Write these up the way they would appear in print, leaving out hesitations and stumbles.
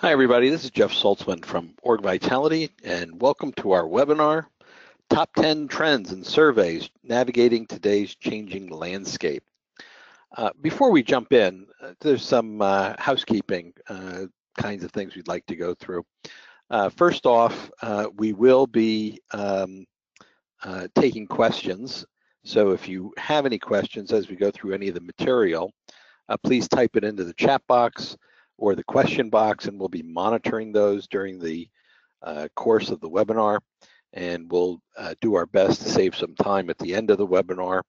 Hi, everybody. This is Jeff Saltzman from Org Vitality, and welcome to our webinar, Top 10 Trends and Surveys Navigating Today's Changing Landscape. Before we jump in, there's some housekeeping kinds of things we'd like to go through. First off, we will be taking questions. So if you have any questions as we go through any of the material, please type it into the chat box or the question box, and we'll be monitoring those during the course of the webinar. And we'll do our best to save some time at the end of the webinar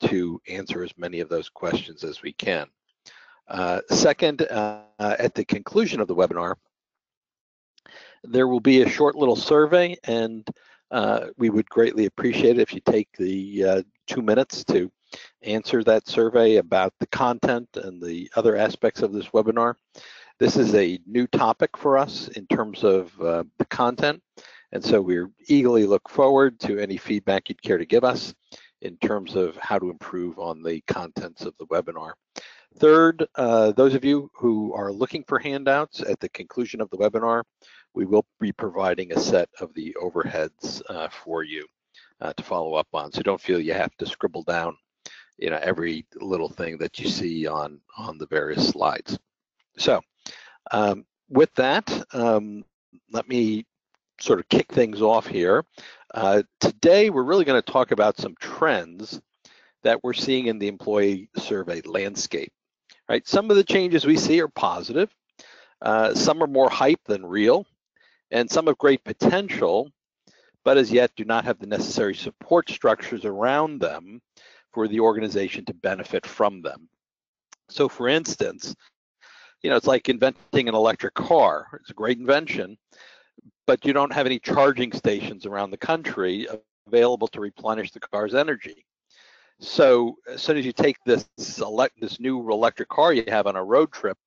to answer as many of those questions as we can. Second, at the conclusion of the webinar, there will be a short little survey, and we would greatly appreciate it if you take the 2 minutes to answer that survey about the content and the other aspects of this webinar. This is a new topic for us in terms of the content, and so we eagerly look forward to any feedback you'd care to give us in terms of how to improve on the contents of the webinar. Third, those of you who are looking for handouts at the conclusion of the webinar, we will be providing a set of the overheads for you to follow up on. So don't feel you have to scribble down, every little thing that you see on the various slides. So with that, let me sort of kick things off here. Today, we're really going to talk about some trends that we're seeing in the employee survey landscape. Right? Some of the changes we see are positive. Some are more hype than real, and some have great potential, but as yet do not have the necessary support structures around them for the organization to benefit from them. So for instance, it's like inventing an electric car. It's a great invention, but you don't have any charging stations around the country available to replenish the car's energy. So as soon as you take this new electric car you have on a road trip,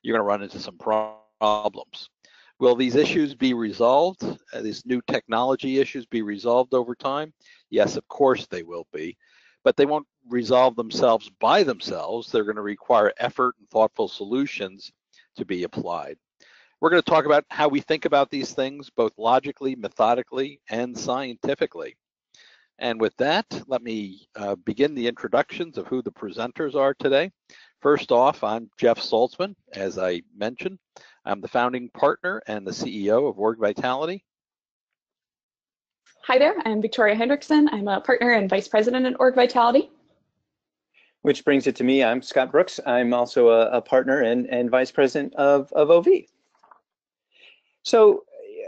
you're going to run into some problems. Will these issues be resolved? These new technology issues be resolved over time? Yes, of course they will be, but they won't resolve themselves by themselves. They're going to require effort and thoughtful solutions to be applied. We're going to talk about how we think about these things, both logically, methodically, and scientifically. And with that, let me begin the introductions of who the presenters are today. First off, I'm Jeff Saltzman. As I mentioned, I'm the founding partner and the CEO of Org Vitality. Hi there, I'm Victoria Hendrickson. I'm a partner and vice president at Org Vitality. Which brings it to me. I'm Scott Brooks. I'm also a partner and vice president of OV. So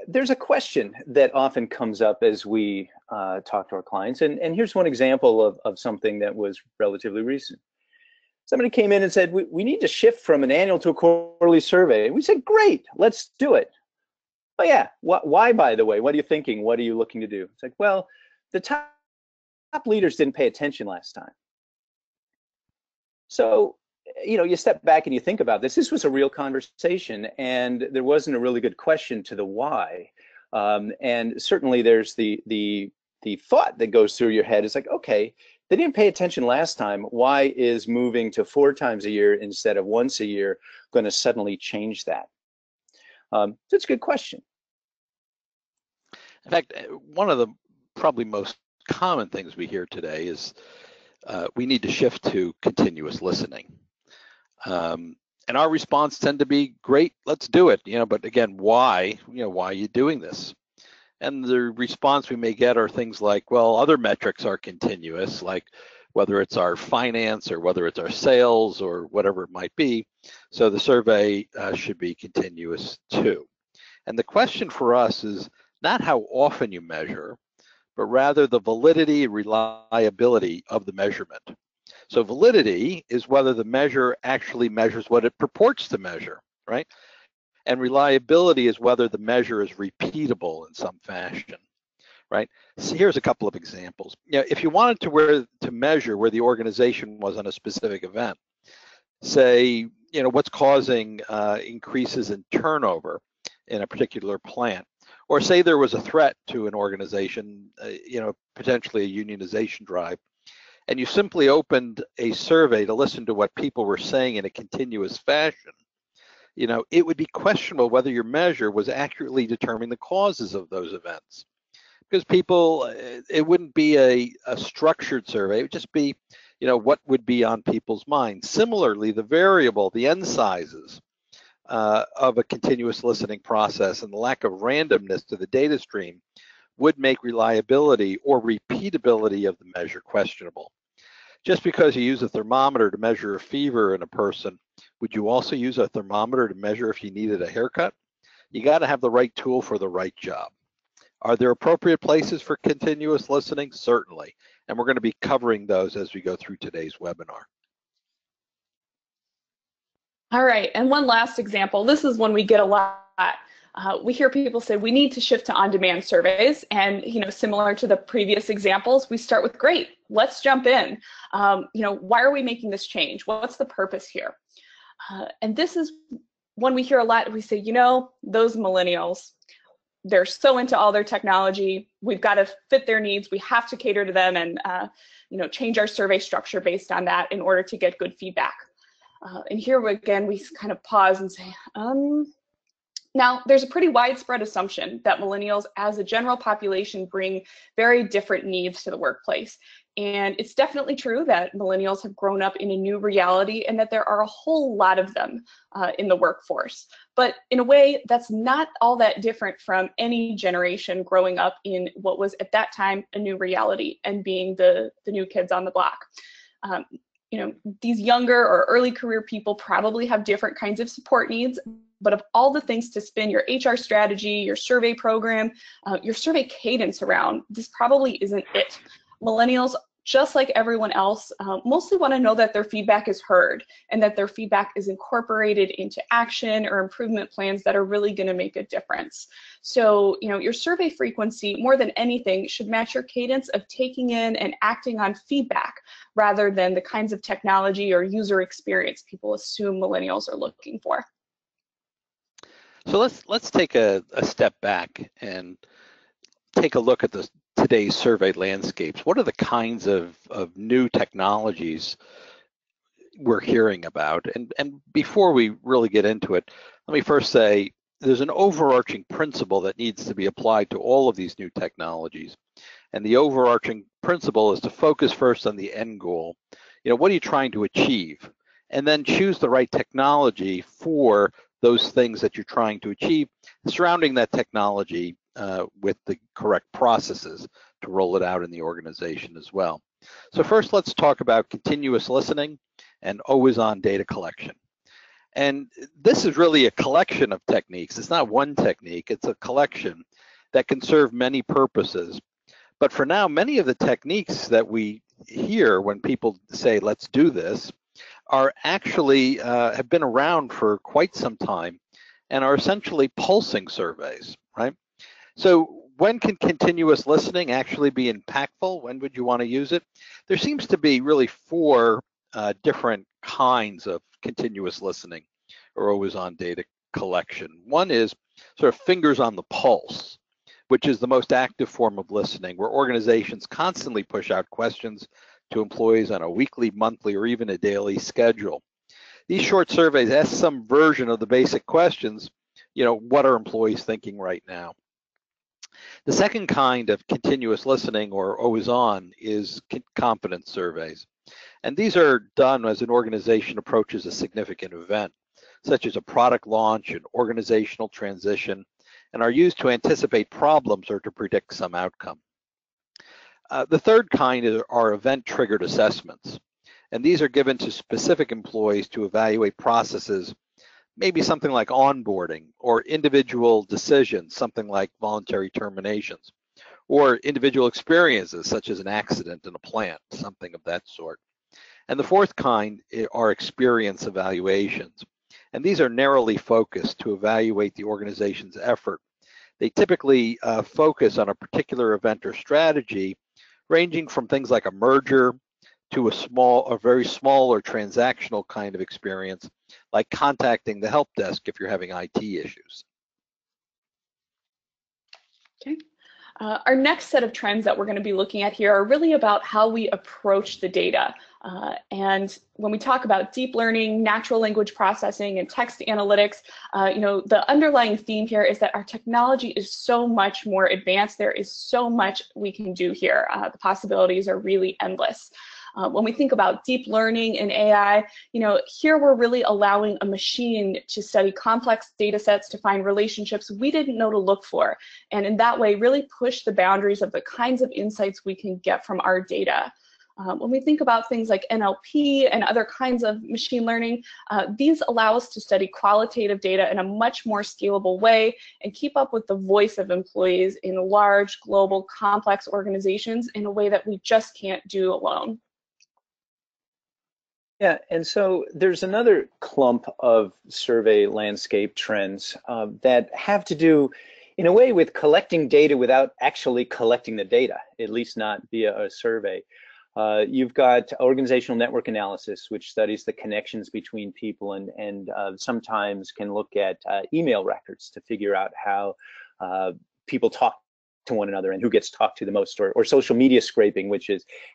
there's a question that often comes up as we talk to our clients, and here's one example of something that was relatively recent. Somebody came in and said, we need to shift from an annual to a quarterly survey. And we said, great, let's do it. Oh yeah, why, by the way? What are you thinking? What are you looking to do? It's like, well, the top leaders didn't pay attention last time. So, you step back and you think about this. This was a real conversation, and there wasn't a really good question to the why. And certainly there's the thought that goes through your head is like, okay, they didn't pay attention last time. Why is moving to 4 times a year instead of once a year going to suddenly change that? So it's a good question. In fact, one of the probably most common things we hear today is we need to shift to continuous listening. And our response tend to be, great, let's do it. But again, why? Why are you doing this? And the response we may get are things like, well, other metrics are continuous, like whether it's our finance or whether it's our sales or whatever it might be. So the survey should be continuous too. And the question for us is not how often you measure, but rather the validity and reliability of the measurement. So validity is whether the measure actually measures what it purports to measure, right? And reliability is whether the measure is repeatable in some fashion, right? So here's a couple of examples. If you wanted to measure where the organization was on a specific event, say, what's causing increases in turnover in a particular plant, or say there was a threat to an organization, potentially a unionization drive, and you simply opened a survey to listen to what people were saying in a continuous fashion, it would be questionable whether your measure was accurately determining the causes of those events. Because people, it wouldn't be a structured survey, it would just be, what would be on people's minds. Similarly, the variable, the n sizes of a continuous listening process and the lack of randomness to the data stream would make reliability or repeatability of the measure questionable. Just because you use a thermometer to measure a fever in a person, would you also use a thermometer to measure if you needed a haircut? You got to have the right tool for the right job. Are there appropriate places for continuous listening? Certainly. And we're going to be covering those as we go through today's webinar. All right, and one last example. This is one we get a lot. We hear people say we need to shift to on-demand surveys, and similar to the previous examples, we start with great. Let's jump in. Why are we making this change? What's the purpose here? And this is one we hear a lot. We say, those millennials, they're so into all their technology. We've got to fit their needs. We have to cater to them, and change our survey structure based on that in order to get good feedback. And here again, we kind of pause and say, now there's a pretty widespread assumption that millennials as a general population bring very different needs to the workplace. And it's definitely true that millennials have grown up in a new reality and that there are a whole lot of them in the workforce. But in a way, that's not all that different from any generation growing up in what was at that time a new reality and being the new kids on the block. These younger or early career people probably have different kinds of support needs, but of all the things to spin your HR strategy, your survey program, your survey cadence around, this probably isn't it. Millennials, just like everyone else, mostly want to know that their feedback is heard and that their feedback is incorporated into action or improvement plans that are really going to make a difference. So, your survey frequency, more than anything, should match your cadence of taking in and acting on feedback rather than the kinds of technology or user experience people assume millennials are looking for. So let's take a step back and take a look at today's survey landscapes. What are the kinds of new technologies we're hearing about? And before we really get into it, let me first say there's an overarching principle that needs to be applied to all of these new technologies. And the overarching principle is to focus first on the end goal. What are you trying to achieve? And then choose the right technology for those things that you're trying to achieve, surrounding that technology with the correct processes to roll it out in the organization as well. So first, let's talk about continuous listening and always-on data collection. And this is really a collection of techniques. It's not one technique, it's a collection that can serve many purposes. But for now, many of the techniques that we hear when people say, let's do this, are actually have been around for quite some time and are essentially pulsing surveys, right? So when can continuous listening actually be impactful? When would you want to use it? There seems to be really four different kinds of continuous listening or always-on data collection. One is sort of fingers on the pulse, which is the most active form of listening, where organizations constantly push out questions to employees on a weekly, monthly, or even a daily schedule. These short surveys ask some version of the basic questions, what are employees thinking right now? The second kind of continuous listening or always on is competence surveys. And these are done as an organization approaches a significant event, such as a product launch, an organizational transition, and are used to anticipate problems or to predict some outcome. The third kind are event-triggered assessments, and these are given to specific employees to evaluate processes, maybe something like onboarding or individual decisions, something like voluntary terminations, or individual experiences such as an accident in a plant, something of that sort. And the fourth kind are experience evaluations, and these are narrowly focused to evaluate the organization's effort. They typically focus on a particular event or strategy, ranging from things like a merger to a very small or transactional kind of experience, like contacting the help desk if you're having IT issues. Okay. Our next set of trends that we're going to be looking at here are really about how we approach the data And when we talk about deep learning, natural language processing, and text analytics, the underlying theme here is that our technology is so much more advanced. There is so much we can do here. The possibilities are really endless. When we think about deep learning and AI, here we're really allowing a machine to study complex data sets to find relationships we didn't know to look for. And in that way, really push the boundaries of the kinds of insights we can get from our data. When we think about things like NLP and other kinds of machine learning, these allow us to study qualitative data in a much more scalable way and keep up with the voice of employees in large, global, complex organizations in a way that we just can't do alone. Yeah, and so there's another clump of survey landscape trends that have to do, in a way, with collecting data without actually collecting the data, at least not via a survey. You've got organizational network analysis, which studies the connections between people and sometimes can look at email records to figure out how people talk to one another and who gets talked to the most, or social media scraping, which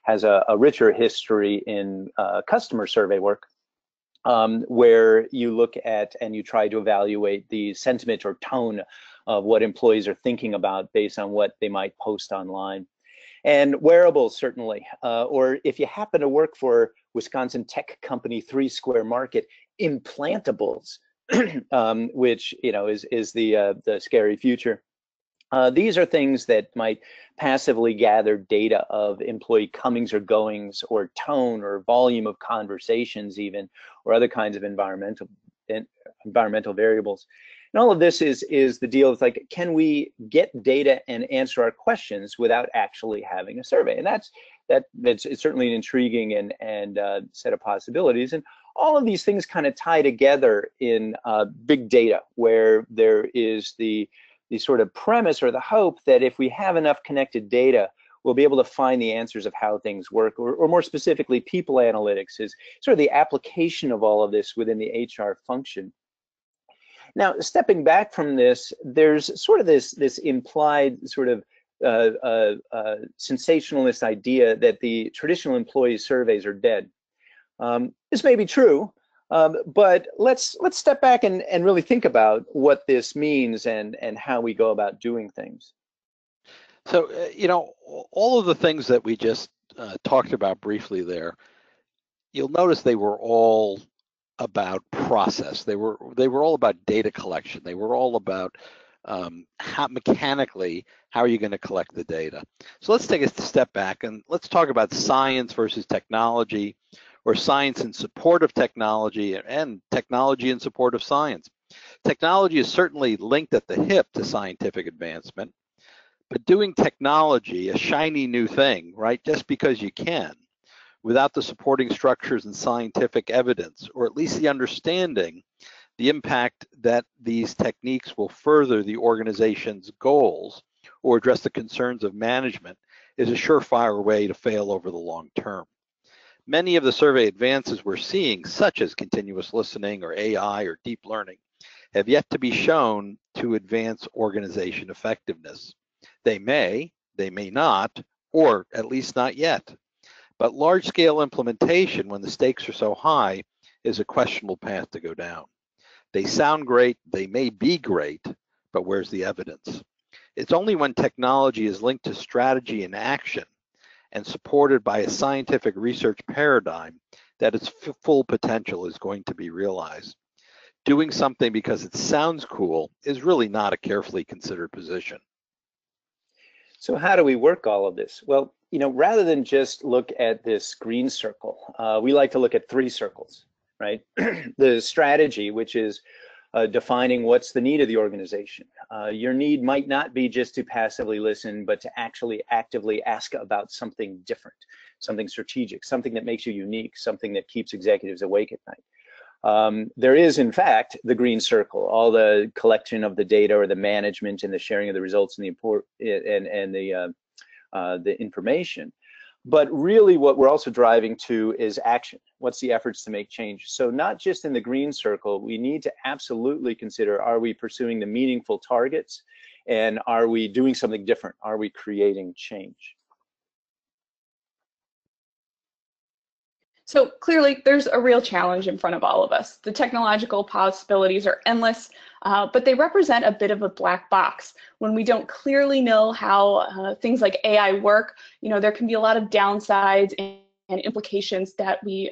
has a richer history in customer survey work, where you look at and you try to evaluate the sentiment or tone of what employees are thinking about based on what they might post online. And wearables, certainly, or if you happen to work for Wisconsin tech company 3 Square Market, implantables, which is the scary future. These are things that might passively gather data of employee comings or goings, or tone or volume of conversations even, or other kinds of environmental variables. And all of this is the deal. It's like, can we get data and answer our questions without actually having a survey? And it's certainly an intriguing and set of possibilities. And all of these things kind of tie together in big data, where there is the sort of premise or the hope that if we have enough connected data, we'll be able to find the answers of how things work, or more specifically, people analytics is sort of the application of all of this within the HR function. Now, stepping back from this, there's sort of this implied sort of sensationalist idea that the traditional employee surveys are dead. This may be true, but let's step back and really think about what this means and how we go about doing things. So, all of the things that we just talked about briefly there, you'll notice they were all about process. They were all about data collection. They were all about how mechanically, how are you going to collect the data? So let's take a step back and let's talk about science versus technology, or science in support of technology, and technology in support of science. Technology is certainly linked at the hip to scientific advancement, but doing technology, a shiny new thing, right, just because you can, without the supporting structures and scientific evidence, or at least the understanding the impact that these techniques will further the organization's goals or address the concerns of management, is a surefire way to fail over the long term. Many of the survey advances we're seeing, such as continuous listening or AI or deep learning, have yet to be shown to advance organization effectiveness. They may not, or at least not yet. But large-scale implementation, when the stakes are so high, is a questionable path to go down. They sound great, they may be great, but where's the evidence? It's only when technology is linked to strategy and action and supported by a scientific research paradigm that its full potential is going to be realized. Doing something because it sounds cool is really not a carefully considered position. So how do we work all of this? Well, rather than just look at this green circle, we like to look at 3 circles, right? The strategy, which is defining what's the need of the organization. Your need might not be just to passively listen, but to actually actively ask about something different, something strategic, something that makes you unique, something that keeps executives awake at night. There is, in fact, the green circle, all the collection of the data, or the management and the sharing of the results and the information. But really what we're also driving to is action. What's the efforts to make change? So not just in the green circle, we need to absolutely consider, are we pursuing the meaningful targets? And are we doing something different? Are we creating change? So clearly, there's a real challenge in front of all of us. The technological possibilities are endless, but they represent a bit of a black box. When we don't clearly know how things like AI work, there can be a lot of downsides and implications that we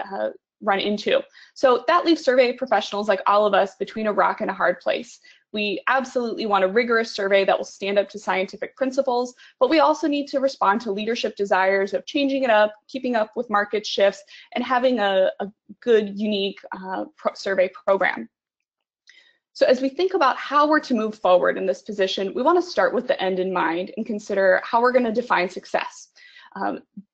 run into. So that leaves survey professionals like all of us between a rock and a hard place. We absolutely want a rigorous survey that will stand up to scientific principles, but we also need to respond to leadership desires of changing it up, keeping up with market shifts, and having a good, unique survey program. So as we think about how we're to move forward in this position, we want to start with the end in mind and consider how we're going to define success.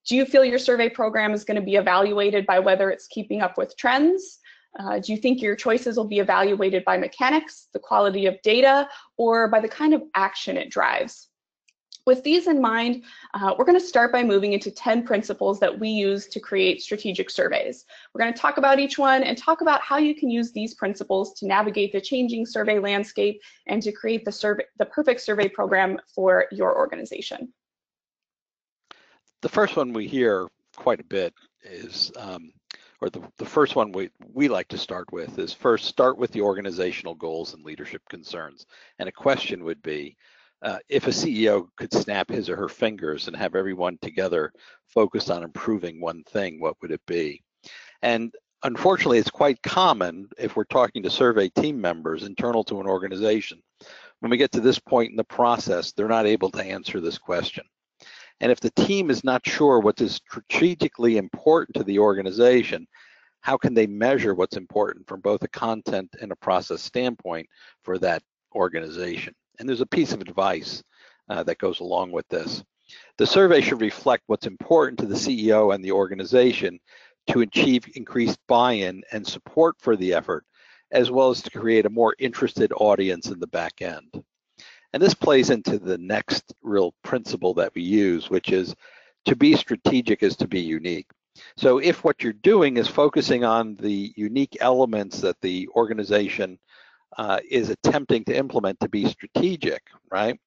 Do you feel your survey program is going to be evaluated by whether it's keeping up with trends? Do you think your choices will be evaluated by mechanics, the quality of data, or by the kind of action it drives? With these in mind, we're going to start by moving into 10 principles that we use to create strategic surveys. We're going to talk about each one and talk about how you can use these principles to navigate the changing survey landscape and to create the perfect survey program for your organization. The first one we hear quite a bit is, or the first one we like to start with is first start with the organizational goals and leadership concerns. And a question would be, if a CEO could snap his or her fingers and have everyone together focused on improving one thing, what would it be? And unfortunately, it's quite common if we're talking to survey team members internal to an organization. When we get to this point in the process, they're not able to answer this question. And if the team is not sure what is strategically important to the organization, how can they measure what's important from both a content and a process standpoint for that organization? And there's a piece of advice that goes along with this. The survey should reflect what's important to the CEO and the organization to achieve increased buy-in and support for the effort, as well as to create a more interested audience in the back end. And this plays into the next real principle that we use, which is to be strategic is to be unique. So if what you're doing is focusing on the unique elements that the organization is attempting to implement to be strategic, right?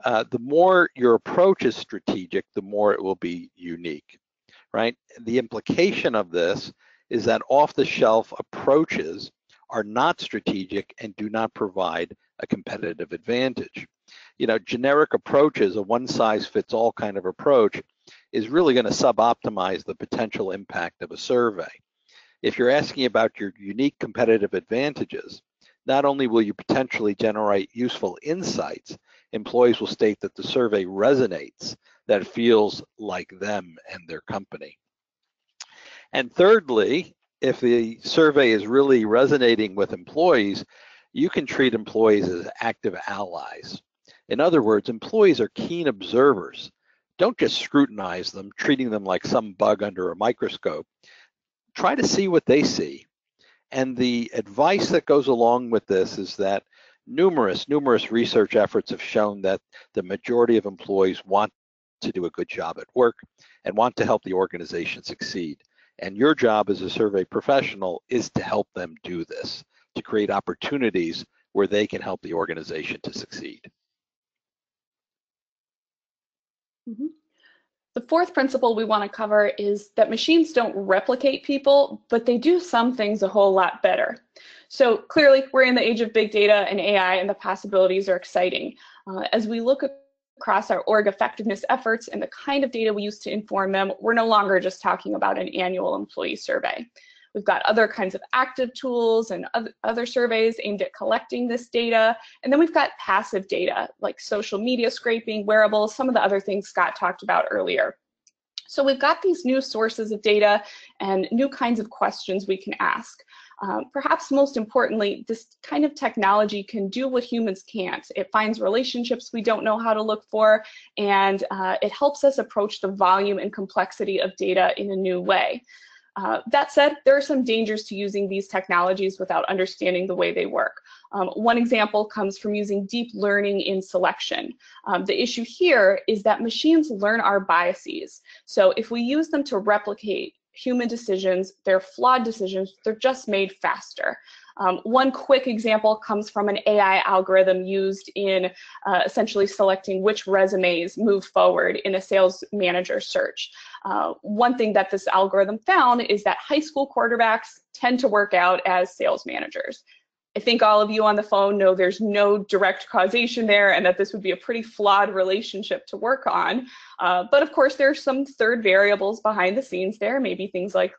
The more your approach is strategic, the more it will be unique, right? The implication of this is that off-the-shelf approaches are not strategic and do not provide a competitive advantage. Generic approaches, a one-size-fits-all kind of approach, is really going to sub-optimize the potential impact of a survey. If you're asking about your unique competitive advantages, not only will you potentially generate useful insights, employees will state that the survey resonates, that it feels like them and their company. And thirdly, if the survey is really resonating with employees, you can treat employees as active allies. In other words, employees are keen observers. Don't just scrutinize them, treating them like some bug under a microscope. Try to see what they see. And the advice that goes along with this is that numerous research efforts have shown that the majority of employees want to do a good job at work and want to help the organization succeed. And your job as a survey professional is to help them do this, to create opportunities where they can help the organization to succeed. Mm-hmm. The fourth principle we want to cover is that machines don't replicate people, but they do some things a whole lot better. So clearly, we're in the age of big data and AI, and the possibilities are exciting. As we look across our org effectiveness efforts and the kind of data we use to inform them, we're no longer just talking about an annual employee survey. We've got other kinds of active tools and other surveys aimed at collecting this data. And then we've got passive data like social media scraping, wearables, some of the other things Scott talked about earlier. So we've got these new sources of data and new kinds of questions we can ask. Perhaps most importantly, this kind of technology can do what humans can't. It finds relationships we don't know how to look for, and it helps us approach the volume and complexity of data in a new way. That said, there are some dangers to using these technologies without understanding the way they work. One example comes from using deep learning in selection. The issue here is that machines learn our biases. So if we use them to replicate human decisions, they're flawed decisions, they're just made faster. One quick example comes from an AI algorithm used in essentially selecting which resumes move forward in a sales manager search. One thing that this algorithm found is that high school quarterbacks tend to work out as sales managers. I think all of you on the phone know there's no direct causation there and that this would be a pretty flawed relationship to work on. But of course, there's some third variables behind the scenes there, maybe things like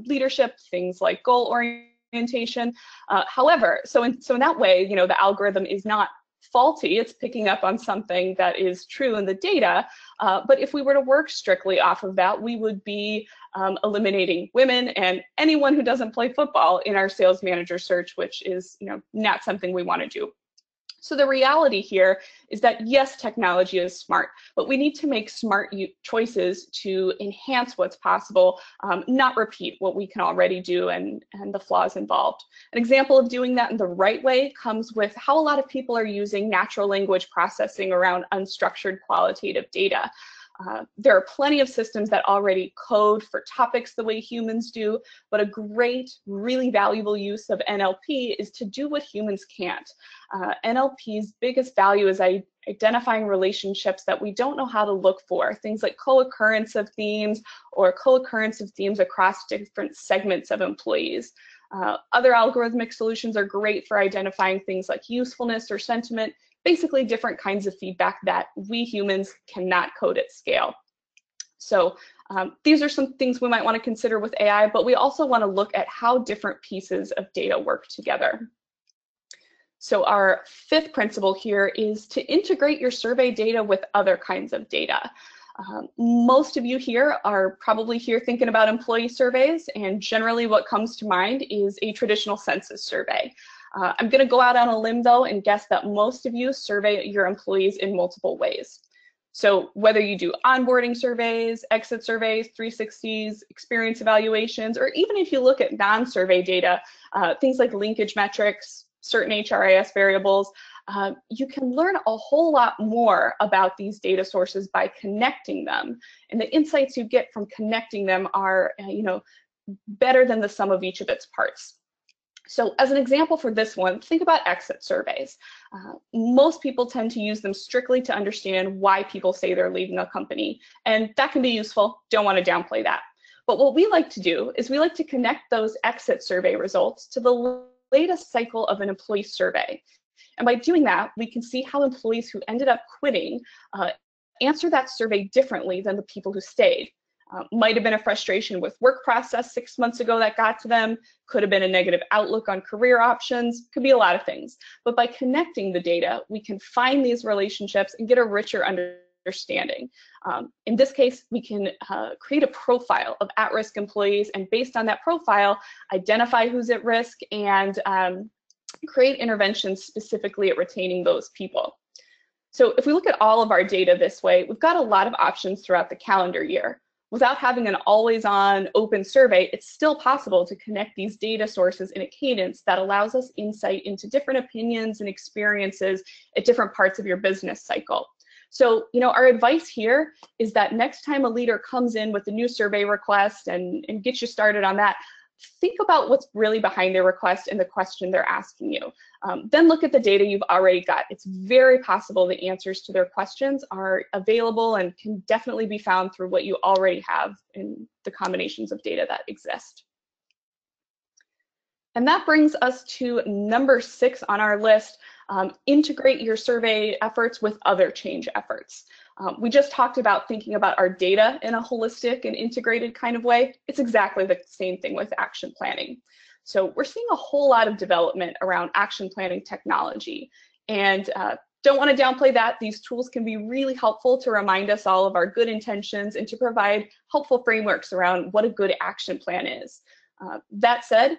leadership, things like goal orientation. However, so in that way, the algorithm is not faulty. It's picking up on something that is true in the data. But if we were to work strictly off of that, we would be eliminating women and anyone who doesn't play football in our sales manager search, which is not something we want to do. So the reality here is that yes, technology is smart, but we need to make smart choices to enhance what's possible, not repeat what we can already do and the flaws involved. An example of doing that in the right way comes with how a lot of people are using natural language processing around unstructured qualitative data. There are plenty of systems that already code for topics the way humans do, but a great, really valuable use of NLP is to do what humans can't. NLP's biggest value is identifying relationships that we don't know how to look for, things like co-occurrence of themes or co-occurrence of themes across different segments of employees. Other algorithmic solutions are great for identifying things like usefulness or sentiment, basically different kinds of feedback that we humans cannot code at scale. So these are some things we might want to consider with AI, but we also want to look at how different pieces of data work together. So our fifth principle here is to integrate your survey data with other kinds of data. Most of you here are probably here thinking about employee surveys, and generally what comes to mind is a traditional census survey. I'm going to go out on a limb though and guess that most of you survey your employees in multiple ways. So whether you do onboarding surveys, exit surveys, 360s, experience evaluations, or even if you look at non-survey data, things like linkage metrics, certain HRIS variables, you can learn a whole lot more about these data sources by connecting them. And the insights you get from connecting them are, better than the sum of each of its parts. So as an example for this one, think about exit surveys. Most people tend to use them strictly to understand why people say they're leaving a company, and that can be useful. Don't want to downplay that. But what we like to do is we like to connect those exit survey results to the latest cycle of an employee survey. And by doing that, we can see how employees who ended up quitting answer that survey differently than the people who stayed. Might have been a frustration with work process 6 months ago that got to them, could have been a negative outlook on career options, could be a lot of things. But by connecting the data, we can find these relationships and get a richer understanding. In this case, we can create a profile of at-risk employees, and based on that profile, identify who's at risk and create interventions specifically at retaining those people. So if we look at all of our data this way, we've got a lot of options throughout the calendar year. Without having an always-on open survey, it's still possible to connect these data sources in a cadence that allows us insight into different opinions and experiences at different parts of your business cycle. So, our advice here is that next time a leader comes in with a new survey request and gets you started on that, think about what's really behind their request and the question they're asking you. Then look at the data you've already got. It's very possible the answers to their questions are available and can definitely be found through what you already have in the combinations of data that exist. And that brings us to number 6 on our list, integrate your survey efforts with other change efforts. We just talked about thinking about our data in a holistic and integrated kind of way. It's exactly the same thing with action planning. So we're seeing a whole lot of development around action planning technology. And don't want to downplay that. These tools can be really helpful to remind us all of our good intentions and to provide helpful frameworks around what a good action plan is. That said,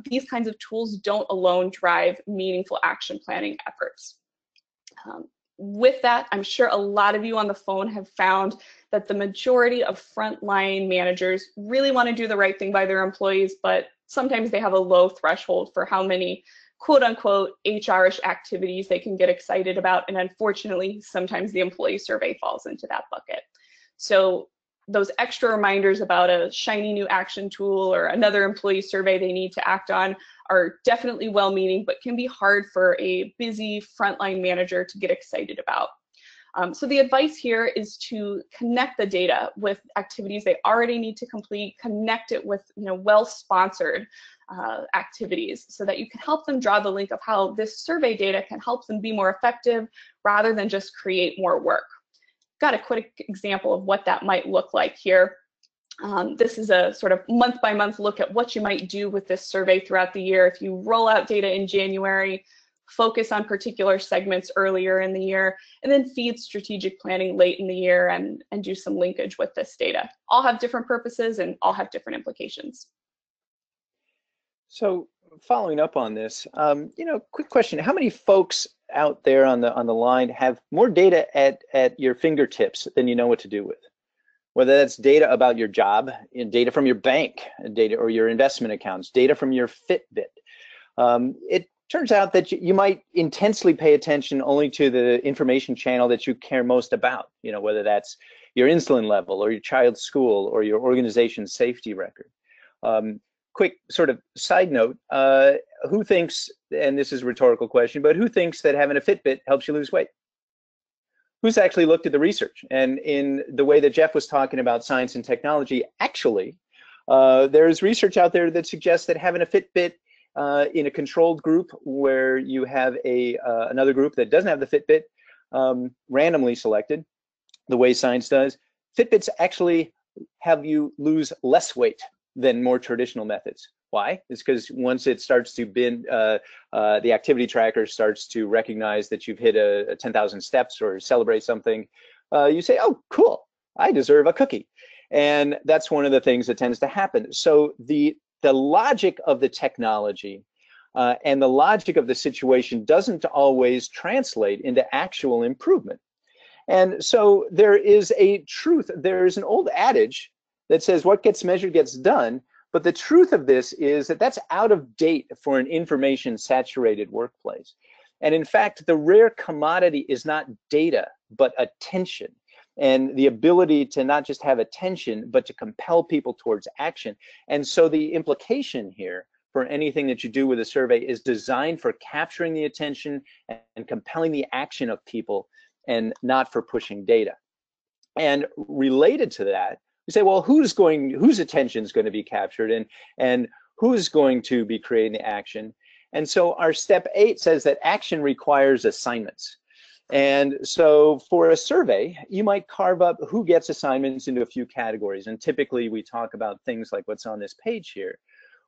these kinds of tools don't alone drive meaningful action planning efforts. With that, I'm sure a lot of you on the phone have found that the majority of frontline managers really want to do the right thing by their employees, but sometimes they have a low threshold for how many quote unquote HR-ish activities they can get excited about. And unfortunately, sometimes the employee survey falls into that bucket. So those extra reminders about a shiny new action tool or another employee survey they need to act on are definitely well-meaning, but can be hard for a busy frontline manager to get excited about. So the advice here is to connect the data with activities they already need to complete, connect it with well-sponsored activities so that you can help them draw the link of how this survey data can help them be more effective rather than just create more work. Got a quick example of what that might look like here. This is a sort of month-by-month look at what you might do with this survey throughout the year. If you roll out data in January, focus on particular segments earlier in the year, and then feed strategic planning late in the year and do some linkage with this data. All have different purposes and all have different implications. So following up on this, quick question: how many folks out there on the line have more data at your fingertips than you know what to do with? Whether that's data about your job, data from your bank, data or your investment accounts, data from your Fitbit. It turns out that you might intensely pay attention only to the information channel that you care most about, whether that's your insulin level or your child's school or your organization's safety record. Quick sort of side note, who thinks, and this is a rhetorical question, but who thinks that having a Fitbit helps you lose weight? Who's actually looked at the research? And in the way that Jeff was talking about science and technology, actually, there's research out there that suggests that having a Fitbit in a controlled group where you have another group that doesn't have the Fitbit, randomly selected, the way science does, Fitbits actually have you lose less weight than more traditional methods. Why? It's because once it starts to bin, the activity tracker starts to recognize that you've hit a 10,000 steps or celebrate something, you say, oh, cool, I deserve a cookie. And that's one of the things that tends to happen. So the logic of the technology and the logic of the situation doesn't always translate into actual improvement. And so there is a truth, there is an old adage that says what gets measured gets done, but the truth of this is that that's out of date for an information saturated workplace. And in fact, the rare commodity is not data, but attention. And the ability to not just have attention, but to compel people towards action. And so the implication here for anything that you do with a survey is designed for capturing the attention and compelling the action of people and not for pushing data. And related to that, we say, well, whose attention is going to be captured and who's going to be creating the action? And so our step 8 says that action requires assignments. And so for a survey, you might carve up who gets assignments into a few categories. And typically we talk about things like what's on this page here,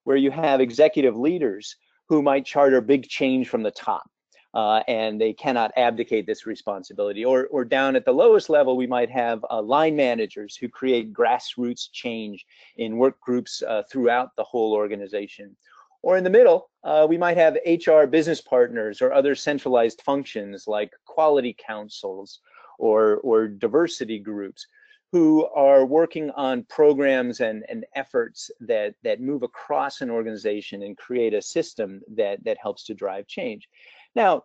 where you have executive leaders who might charter big change from the top. And they cannot abdicate this responsibility. Or down at the lowest level, we might have line managers who create grassroots change in work groups throughout the whole organization. Or in the middle, we might have HR business partners or other centralized functions like quality councils or diversity groups who are working on programs and efforts that move across an organization and create a system that helps to drive change. Now,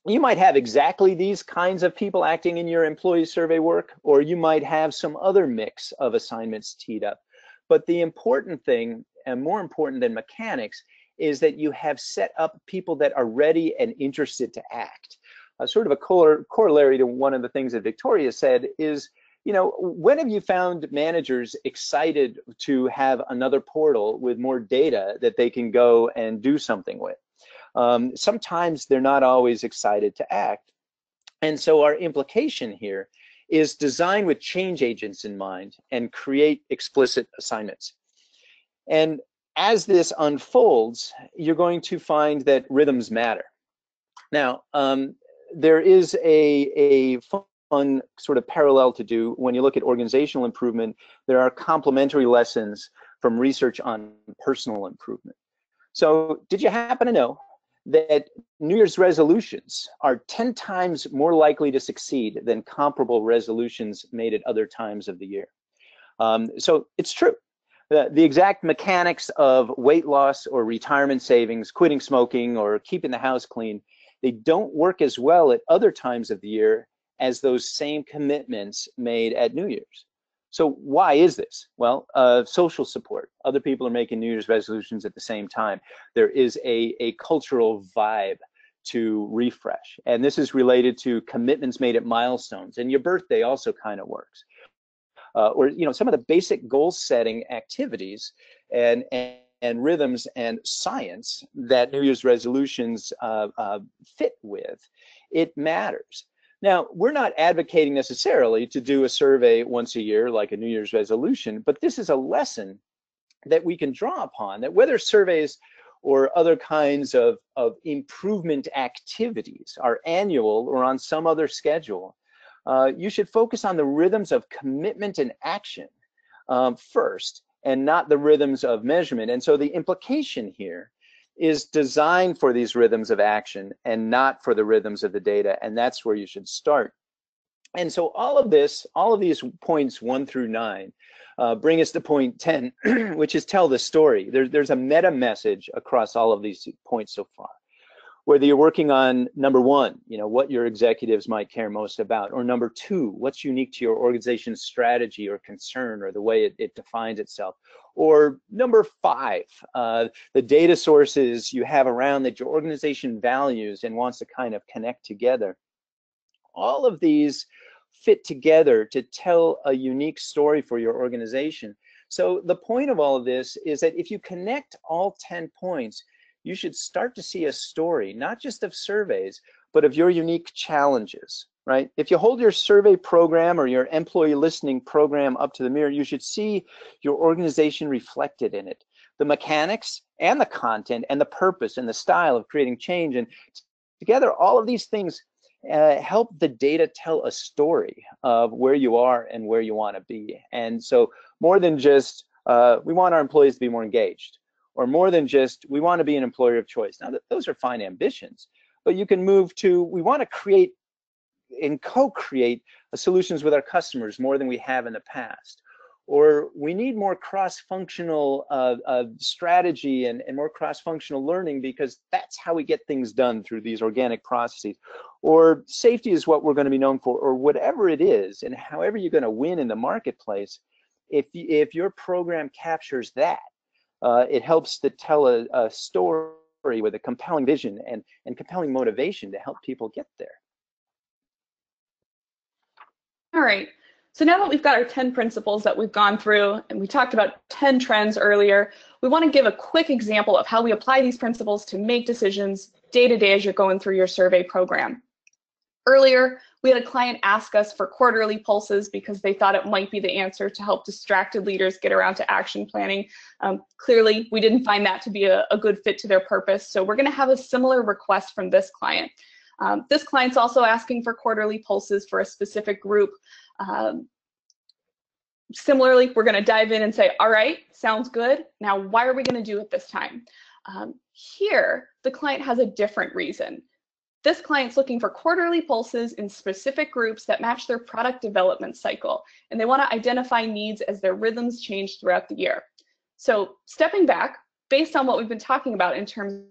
you might have exactly these kinds of people acting in your employee survey work, or you might have some other mix of assignments teed up. But the important thing, and more important than mechanics, is that you have set up people that are ready and interested to act. Sort of a corollary to one of the things that Victoria said is, when have you found managers excited to have another portal with more data that they can go and do something with? Sometimes they're not always excited to act. And so our implication here is design with change agents in mind and create explicit assignments. And as this unfolds, you're going to find that rhythms matter. Now, there is a fun sort of parallel to do when you look at organizational improvement. There are complementary lessons from research on personal improvement. So did you happen to know that New Year's resolutions are 10 times more likely to succeed than comparable resolutions made at other times of the year? So it's true. The exact mechanics of weight loss or retirement savings, quitting smoking, or keeping the house clean, they don't work as well at other times of the year as those same commitments made at New Year's. So why is this? Well, social support. Other people are making New Year's resolutions at the same time. There is a cultural vibe to refresh. And this is related to commitments made at milestones. And your birthday also kind of works. Or some of the basic goal setting activities and rhythms and science that New Year's resolutions fit with. It matters. Now, we're not advocating necessarily to do a survey once a year like a New Year's resolution, but this is a lesson that we can draw upon, that whether surveys or other kinds of improvement activities are annual or on some other schedule, you should focus on the rhythms of commitment and action first, and not the rhythms of measurement. And so the implication here is designed for these rhythms of action and not for the rhythms of the data, and that's where you should start. And so all of these points 1 through 9 bring us to point 10, which is tell the story. There's a meta message across all of these points so far. Whether you're working on number 1, what your executives might care most about, or number 2, what's unique to your organization's strategy or concern or the way it defines itself, or number 5, the data sources you have around that your organization values and wants to kind of connect together. All of these fit together to tell a unique story for your organization. So the point of all of this is that if you connect all 10 points, you should start to see a story, not just of surveys, but of your unique challenges, right? If you hold your survey program or your employee listening program up to the mirror, you should see your organization reflected in it. The mechanics and the content and the purpose and the style of creating change. And together, all of these things help the data tell a story of where you are and where you want to be. And so more than just, we want our employees to be more engaged, or more than just, we want to be an employer of choice. Now, those are fine ambitions, but you can move to, we want to create and co-create solutions with our customers more than we have in the past. Or we need more cross-functional strategy and more cross-functional learning, because that's how we get things done through these organic processes. Or safety is what we're going to be known for, or whatever it is, and however you're going to win in the marketplace. If your program captures that, it helps to tell a story with a compelling vision and compelling motivation to help people get there. All right. So now that we've got our 10 principles that we've gone through, and we talked about 10 trends earlier, we want to give a quick example of how we apply these principles to make decisions day to day as you're going through your survey program. Earlier, we had a client ask us for quarterly pulses because they thought it might be the answer to help distracted leaders get around to action planning. Clearly, we didn't find that to be a good fit to their purpose, so we're going to have a similar request from this client. This client's also asking for quarterly pulses for a specific group. Similarly, we're going to dive in and say, all right, sounds good. Now, why are we going to do it this time? Here, the client has a different reason. This client's looking for quarterly pulses in specific groups that match their product development cycle, and they want to identify needs as their rhythms change throughout the year. So stepping back, based on what we've been talking about in terms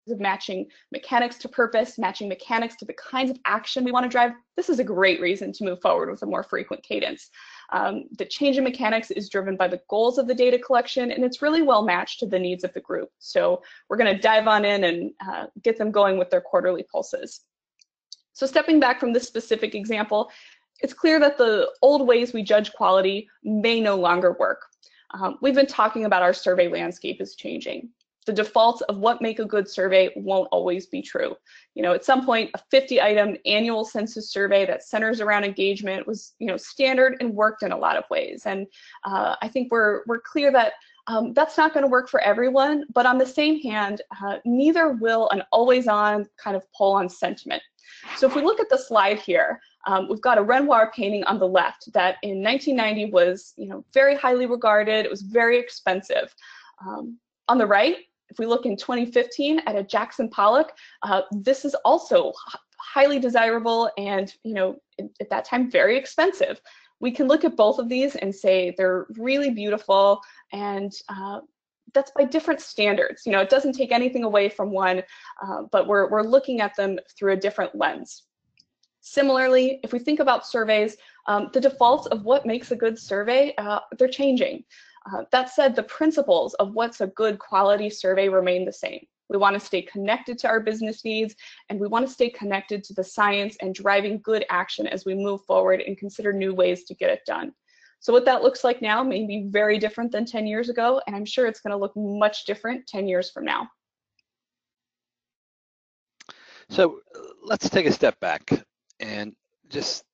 of matching mechanics to purpose, matching mechanics to the kinds of action we want to drive, this is a great reason to move forward with a more frequent cadence. The change in mechanics is driven by the goals of the data collection, and it's really well matched to the needs of the group. So we're going to dive on in and get them going with their quarterly pulses. So stepping back from this specific example, it's clear that the old ways we judge quality may no longer work. We've been talking about our survey landscape is changing. The defaults of what make a good survey won't always be true. At some point, a 50-item annual census survey that centers around engagement was, standard and worked in a lot of ways. And I think we're clear that that's not going to work for everyone. But on the same hand, neither will an always-on kind of poll on sentiment. So if we look at the slide here, we've got a Renoir painting on the left that in 1990 was, very highly regarded. It was very expensive. On the right, if we look in 2015 at a Jackson Pollock, this is also highly desirable and, at that time, very expensive. We can look at both of these and say they're really beautiful, and that's by different standards. It doesn't take anything away from one, but we're looking at them through a different lens. Similarly, if we think about surveys, The defaults of what makes a good survey, they're changing. That said, the principles of what's a good quality survey remain the same. We want to stay connected to our business needs, and we want to stay connected to the science and driving good action as we move forward and consider new ways to get it done. So what that looks like now may be very different than 10 years ago, and I'm sure it's going to look much different 10 years from now. So let's take a step back and just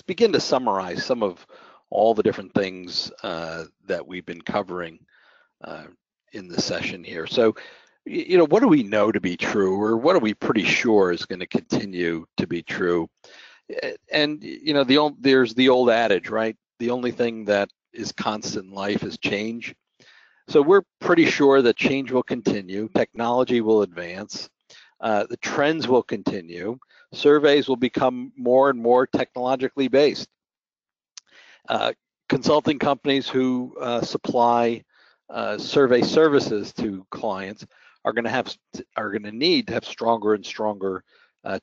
begin to summarize some of all the different things that we've been covering in the session here. So, what do we know to be true, or what are we pretty sure is going to continue to be true? And there's the old adage, right? The only thing that is constant in life is change. So we're pretty sure that change will continue, technology will advance, the trends will continue, surveys will become more and more technologically based. Consulting companies who supply survey services to clients are going to need to have stronger and stronger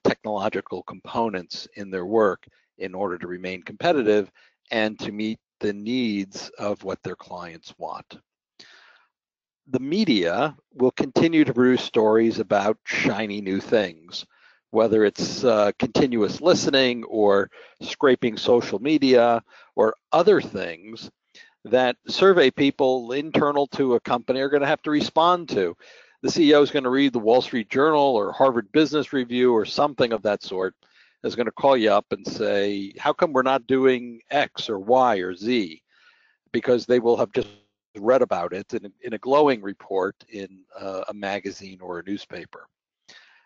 technological components in their work in order to remain competitive and to meet the needs of what their clients want. The media will continue to produce stories about shiny new things, whether it's continuous listening or scraping social media or other things that survey people internal to a company are going to have to respond to. The CEO is going to read the Wall Street Journal or Harvard Business Review or something of that sort, is going to call you up and say, how come we're not doing X or Y or Z? Because they will have just read about it in a glowing report in a magazine or a newspaper.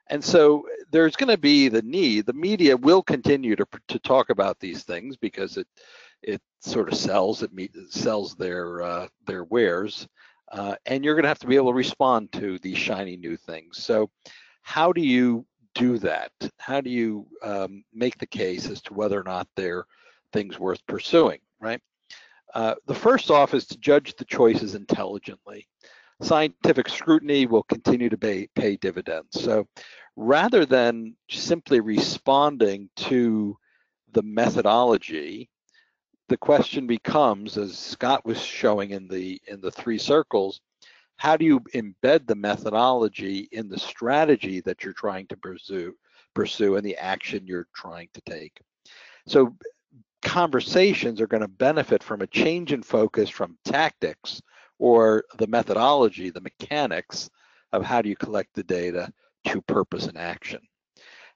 And so there's going to be the need. The media will continue to talk about these things because it sort of sells. It sells their wares, and you're going to have to be able to respond to these shiny new things. So, how do you do that? How do you make the case as to whether or not they're things worth pursuing? Right. The first off is to judge the choices intelligently. Scientific scrutiny will continue to pay dividends. So rather than simply responding to the methodology, the question becomes, as Scott was showing in the three circles, how do you embed the methodology in the strategy that you're trying to pursue and the action you're trying to take? So conversations are going to benefit from a change in focus from tactics or the methodology, the mechanics of how do you collect the data to purpose and action.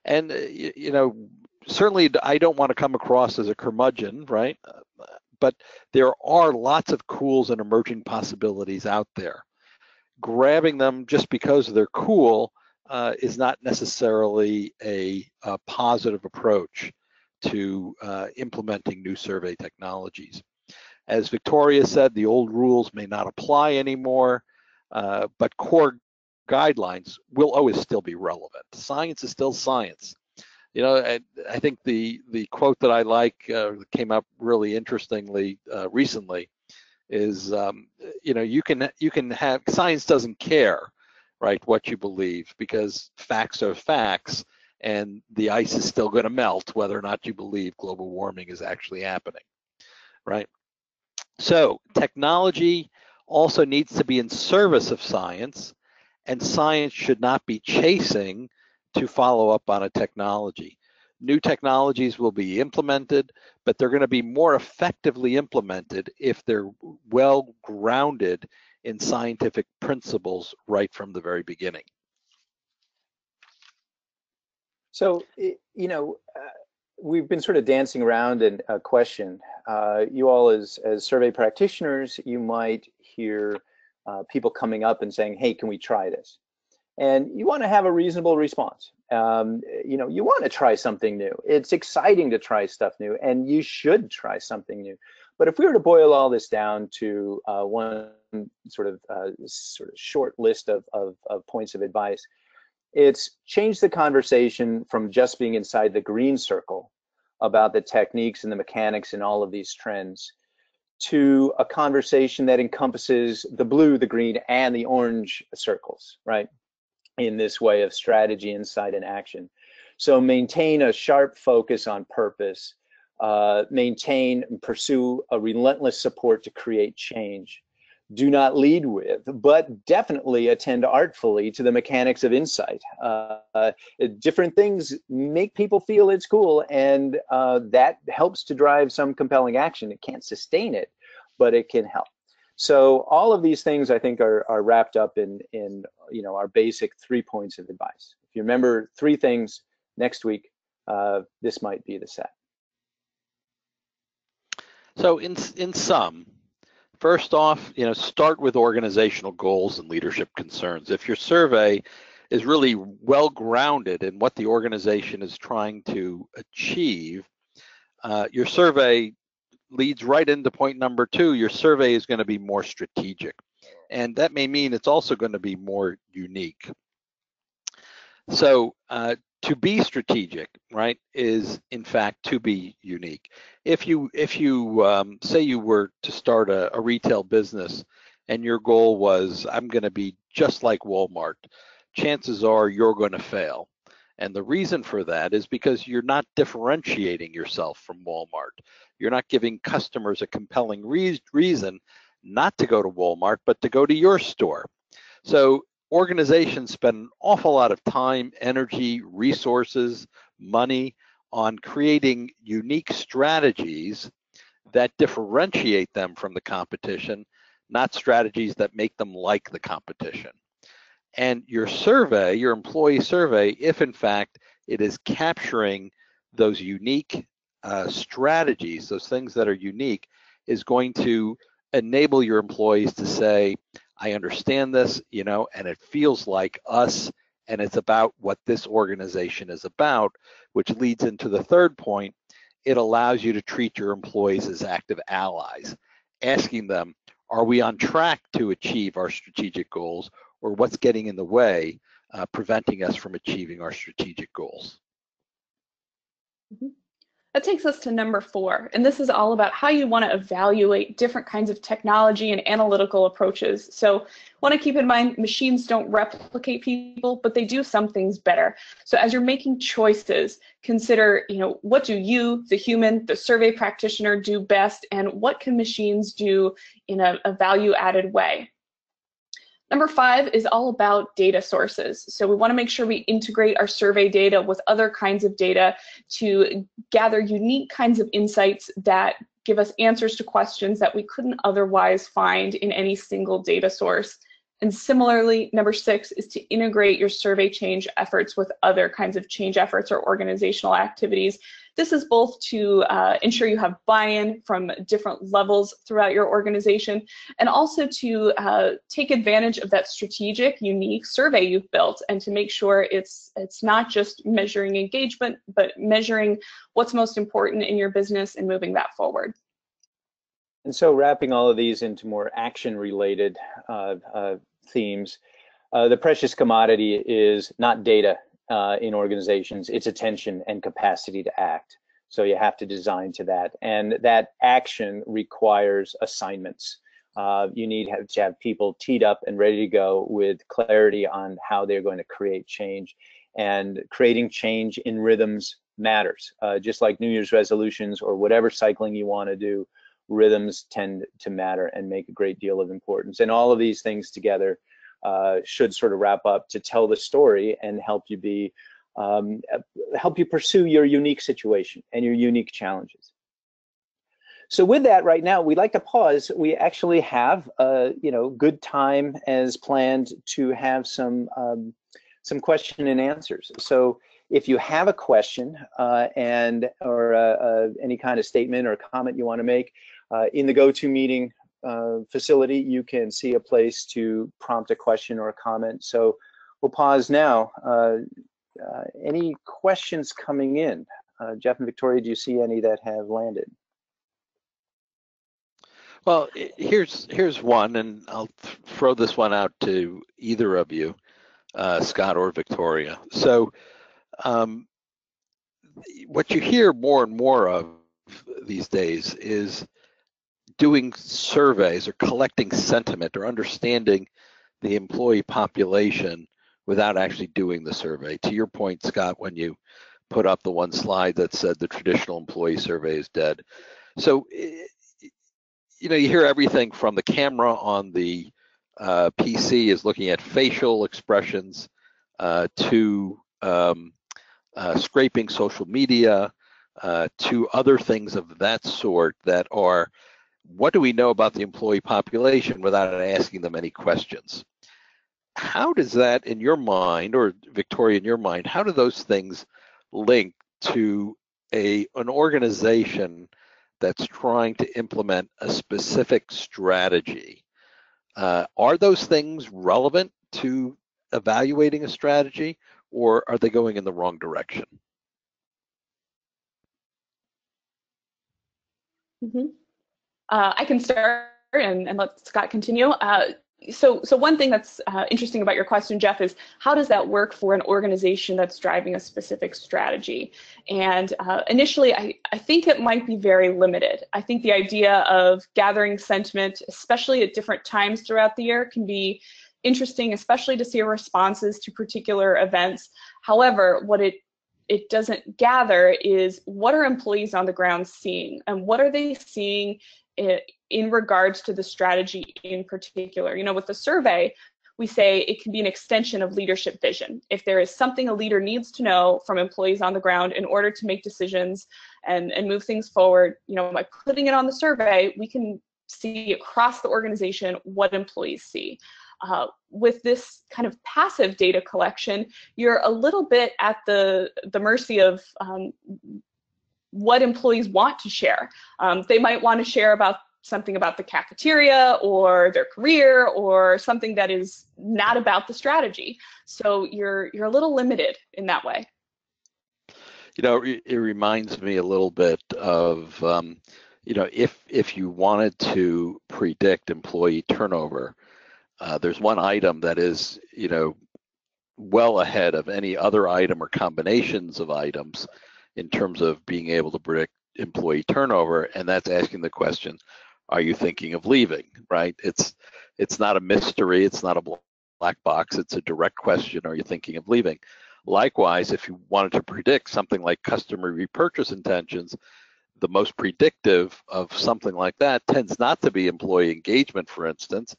And, certainly I don't want to come across as a curmudgeon, right? But there are lots of cools and emerging possibilities out there. Grabbing them just because they're cool is not necessarily a positive approach to implementing new survey technologies. As Victoria said, the old rules may not apply anymore, but core guidelines will always still be relevant. Science is still science. I think the quote that I like came up really interestingly recently is, you can have, science doesn't care, right, what you believe, because facts are facts, and the ice is still going to melt whether or not you believe global warming is actually happening, right? So technology also needs to be in service of science, and science should not be chasing to follow up on a technology. New technologies will be implemented, but they're going to be more effectively implemented if they're well grounded in scientific principles right from the very beginning. So, we've been sort of dancing around in a question. You all as survey practitioners, you might hear people coming up and saying, hey, can we try this? And you want to have a reasonable response. You want to try something new. It's exciting to try stuff new, and you should try something new. But if we were to boil all this down to one sort of short list of points of advice, it's change the conversation from just being inside the green circle about the techniques and the mechanics and all of these trends to a conversation that encompasses the blue, the green, and the orange circles, right? In this way of strategy, insight, and action. So maintain a sharp focus on purpose, maintain and pursue a relentless support to create change. Do not lead with, but definitely attend artfully to the mechanics of insight. Different things make people feel it's cool, and that helps to drive some compelling action. It can't sustain it, but it can help. So all of these things, I think, are wrapped up in our basic 3 points of advice. If you remember 3 things next week, this might be the set. So in sum, first off, start with organizational goals and leadership concerns. If your survey is really well grounded in what the organization is trying to achieve, your survey leads right into point number 2. Your survey is going to be more strategic, and that may mean it's also going to be more unique. So to be strategic, right, is in fact to be unique. If you say you were to start a retail business and your goal was, I'm going to be just like Walmart, chances are you're going to fail. And the reason for that is because you're not differentiating yourself from Walmart. You're not giving customers a compelling reason not to go to Walmart, but to go to your store. So organizations spend an awful lot of time, energy, resources, money on creating unique strategies that differentiate them from the competition, not strategies that make them like the competition. And your survey, your employee survey, if in fact it is capturing those unique strategies, those things that are unique, is going to enable your employees to say, I understand this, and it feels like us, and it's about what this organization is about, which leads into the 3rd point. It allows you to treat your employees as active allies, asking them, are we on track to achieve our strategic goals, or what's getting in the way, preventing us from achieving our strategic goals? Mm-hmm. That takes us to number 4, and this is all about how you want to evaluate different kinds of technology and analytical approaches. So want to keep in mind, machines don't replicate people, but they do some things better. So as you're making choices, consider, what do you, the human, the survey practitioner, do best, and what can machines do in a value-added way? Number 5 is all about data sources. So we want to make sure we integrate our survey data with other kinds of data to gather unique kinds of insights that give us answers to questions that we couldn't otherwise find in any single data source. And similarly, number 6 is to integrate your survey change efforts with other kinds of change efforts or organizational activities. This is both to ensure you have buy-in from different levels throughout your organization, and also to take advantage of that strategic, unique survey you've built, and to make sure it's not just measuring engagement, but measuring what's most important in your business and moving that forward. And so wrapping all of these into more action-related themes, the precious commodity is not data in organizations, it's attention and capacity to act. So you have to design to that. And that action requires assignments. You need to have people teed up and ready to go with clarity on how they're going to create change. And creating change in rhythms matters. Just like New Year's resolutions or whatever cycling you want to do, rhythms tend to matter and make a great deal of importance. And all of these things together should sort of wrap up to tell the story and help you pursue your unique situation and your unique challenges. So with that, right now, we'd like to pause. We actually have good time as planned to have some question and answers. So if you have a question or any kind of statement or comment you want to make, in the GoToMeeting facility, you can see a place to prompt a question or a comment. So we'll pause now. Any questions coming in? Jeff and Victoria, do you see any that have landed? Well, here's one, and I'll throw this one out to either of you, Scott or Victoria. So what you hear more and more of these days is doing surveys or collecting sentiment or understanding the employee population without actually doing the survey. To your point, Scott, when you put up the one slide that said the traditional employee survey is dead. So, you hear everything from the camera on the PC is looking at facial expressions to scraping social media to other things of that sort that are, what do we know about the employee population without asking them any questions? How does that, in your mind, or Victoria, in your mind, how do those things link to an organization that's trying to implement a specific strategy? Are those things relevant to evaluating a strategy, or are they going in the wrong direction? I can start and let Scott continue. So one thing that's interesting about your question, Jeff, is how does that work for an organization that's driving a specific strategy? And initially, I think it might be very limited. I think the idea of gathering sentiment, especially at different times throughout the year, can be interesting, especially to see responses to particular events. However, what it doesn't gather is what are employees on the ground seeing, and what are they seeing in regards to the strategy in particular. With the survey, we say it can be an extension of leadership vision. If there is something a leader needs to know from employees on the ground in order to make decisions and move things forward, by putting it on the survey, we can see across the organization what employees see. With this kind of passive data collection, you're a little bit at the mercy of what employees want to share. They might want to share about something about the cafeteria or their career or something that is not about the strategy. So you're a little limited in that way. It reminds me a little bit of, if you wanted to predict employee turnover, there's one item that is, well ahead of any other item or combinations of items in terms of being able to predict employee turnover, and that's asking the question, are you thinking of leaving, right? It's not a mystery, it's not a black box, it's a direct question, are you thinking of leaving? Likewise, if you wanted to predict something like customer repurchase intentions, the most predictive of something like that tends not to be employee engagement, for instance,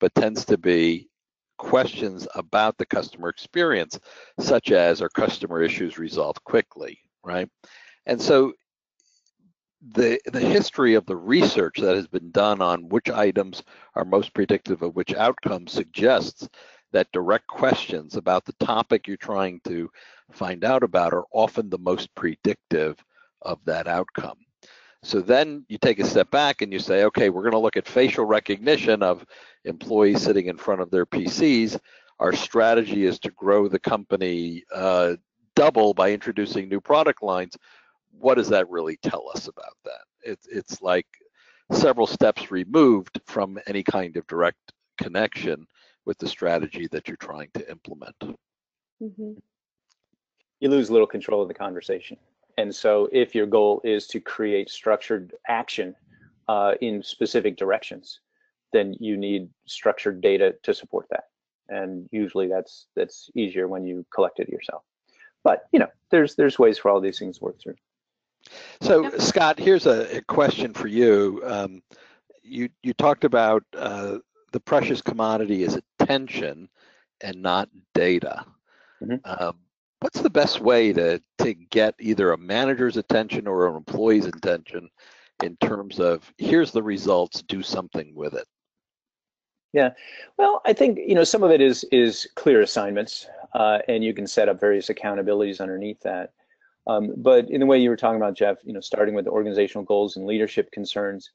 but tends to be questions about the customer experience, such as, are customer issues resolved quickly, right? And so the history of the research that has been done on which items are most predictive of which outcomes suggests that direct questions about the topic you're trying to find out about are often the most predictive of that outcome. So then you take a step back and you say, okay, we're going to look at facial recognition of employees sitting in front of their PCs. Our strategy is to grow the company double by introducing new product lines. What does that really tell us about that? It's like several steps removed from any kind of direct connection with the strategy that you're trying to implement. Mm-hmm. You lose a little control of the conversation. And so if your goal is to create structured action in specific directions, then you need structured data to support that. And usually that's easier when you collect it yourself. But there's ways for all these things to work through. So Scott, here's a question for you. You talked about the precious commodity is attention and not data. Mm-hmm. What's the best way to get either a manager's attention or an employee's attention in terms of, here's the results, do something with it? Yeah, well, I think some of it is clear assignments, and you can set up various accountabilities underneath that. But in the way you were talking about, Jeff, starting with the organizational goals and leadership concerns,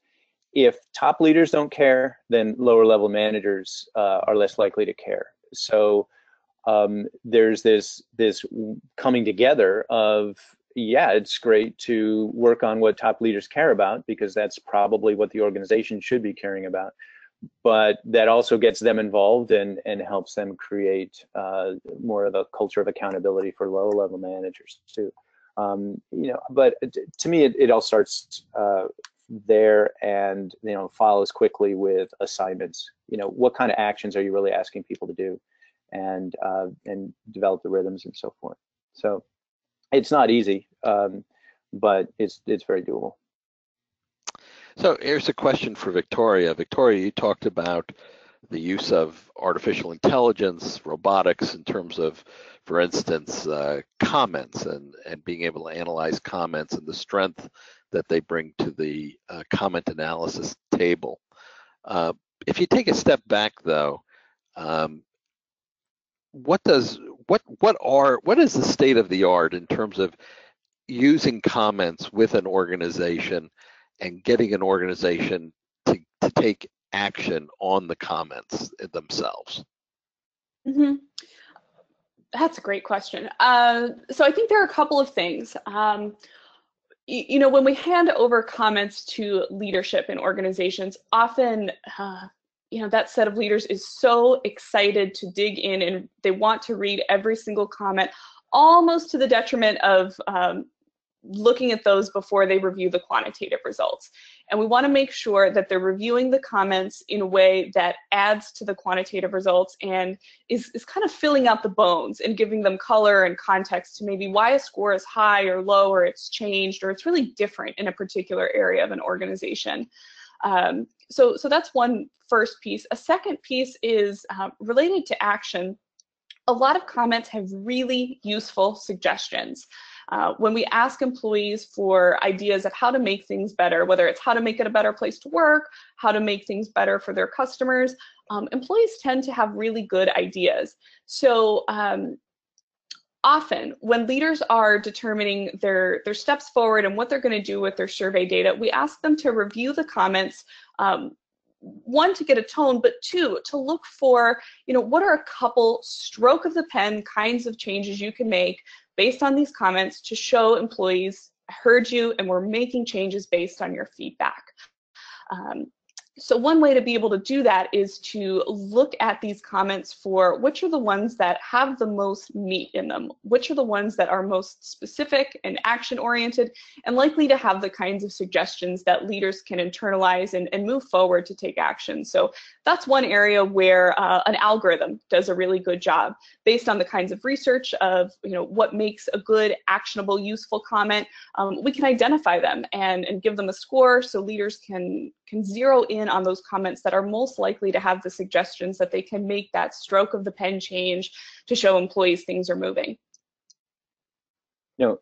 if top leaders don't care, then lower level managers are less likely to care. So there's this coming together of, yeah, it's great to work on what top leaders care about, because that's probably what the organization should be caring about. But that also gets them involved and helps them create more of a culture of accountability for lower level managers too. But to me, it all starts there and follows quickly with assignments. What kind of actions are you really asking people to do, and develop the rhythms and so forth. So It's not easy, but it's very doable. So here's a question for Victoria. Victoria, you talked about the use of artificial intelligence, robotics in terms of, for instance, comments and being able to analyze comments and the strength that they bring to the comment analysis table. If you take a step back, though, what is the state of the art in terms of using comments with an organization and getting an organization to take action on the comments themselves? Mm-hmm. That's a great question. So I think there are a couple of things. When we hand over comments to leadership in organizations, often, that set of leaders is so excited to dig in and they want to read every single comment, almost to the detriment of looking at those before they review the quantitative results. And we want to make sure that they're reviewing the comments in a way that adds to the quantitative results and is kind of filling out the bones and giving them color and context to maybe why a score is high or low, or it's changed, or it's really different in a particular area of an organization. So that's one first piece. A second piece is related to action. A lot of comments have really useful suggestions. When we ask employees for ideas of how to make things better, whether it's how to make it a better place to work, how to make things better for their customers, employees tend to have really good ideas. So often when leaders are determining their steps forward and what they're going to do with their survey data, we ask them to review the comments, one, to get a tone, but two, to look for, what are a couple stroke of the pen kinds of changes you can make based on these comments to show employees, I heard you and we're making changes based on your feedback. So one way to be able to do that is to look at these comments for which are the ones that have the most meat in them, which are the ones that are most specific and action-oriented and likely to have the kinds of suggestions that leaders can internalize and move forward to take action. So that's one area where an algorithm does a really good job based on the kinds of research of what makes a good, actionable, useful comment. We can identify them and give them a score so leaders can zero in on those comments that are most likely to have the suggestions that they can make that stroke of the pen change to show employees things are moving.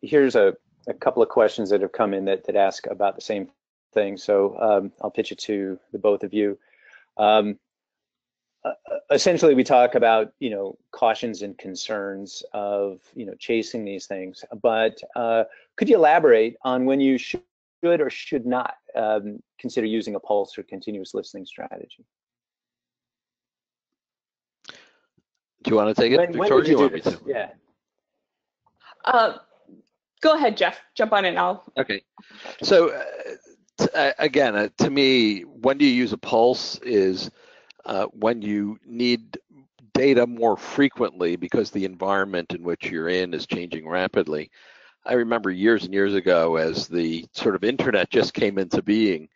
Here's a couple of questions that have come in that ask about the same thing. So I'll pitch it to the both of you. Essentially, we talk about cautions and concerns of chasing these things, but could you elaborate on when you should or should not consider using a pulse or continuous listening strategy? Do you want to take it, Victoria? When would you do this? Yeah. Go ahead, Jeff. Jump on in. Okay. So again, to me, when do you use a pulse is when you need data more frequently because the environment in which you're in is changing rapidly. I remember years and years ago as the sort of internet just came into being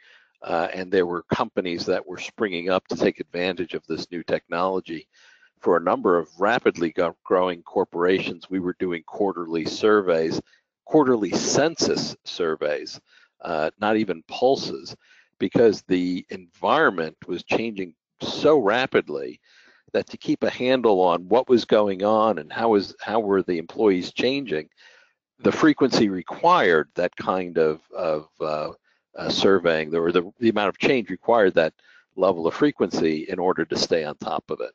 and there were companies that were springing up to take advantage of this new technology. For a number of rapidly growing corporations, we were doing quarterly surveys, quarterly census surveys, not even pulses, because the environment was changing so rapidly that to keep a handle on what was going on and how were the employees changing, the frequency required that kind of surveying, or the amount of change required that level of frequency in order to stay on top of it.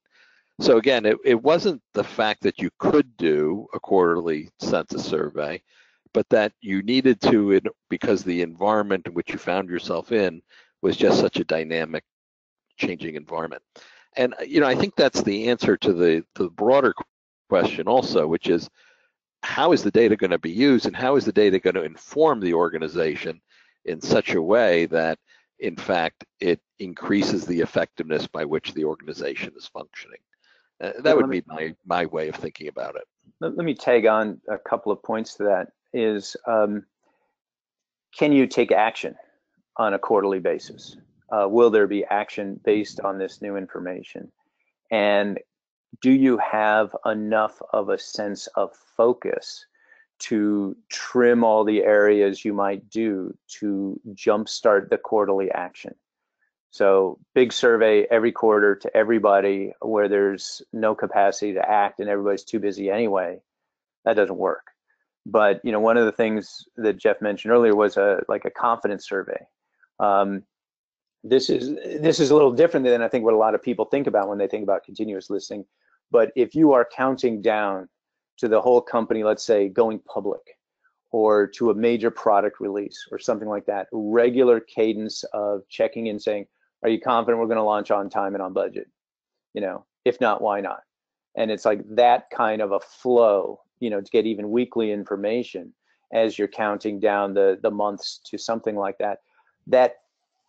So again, it wasn't the fact that you could do a quarterly census survey, but that you needed to because the environment in which you found yourself in was just such a dynamic, changing environment. And I think that's the answer to the broader question also, which is how is the data going to be used and how is the data going to inform the organization in such a way that, in fact, it increases the effectiveness by which the organization is functioning. That would be my way of thinking about it. Let me tag on a couple of points to that. Is can you take action on a quarterly basis? Will there be action based on this new information? And do you have enough of a sense of focus to trim all the areas you might do to jumpstart the quarterly action. So big survey every quarter to everybody where there's no capacity to act and everybody's too busy anyway. That doesn't work. But one of the things that Jeff mentioned earlier was like a confidence survey. This is a little different than I think what a lot of people think about when they think about continuous listening. But if you are counting down to the whole company, let's say going public, or to a major product release or something like that, regular cadence of checking in saying, are you confident we're going to launch on time and on budget? If not, why not? And it's like that kind of a flow, to get even weekly information as you're counting down the months to something like that. That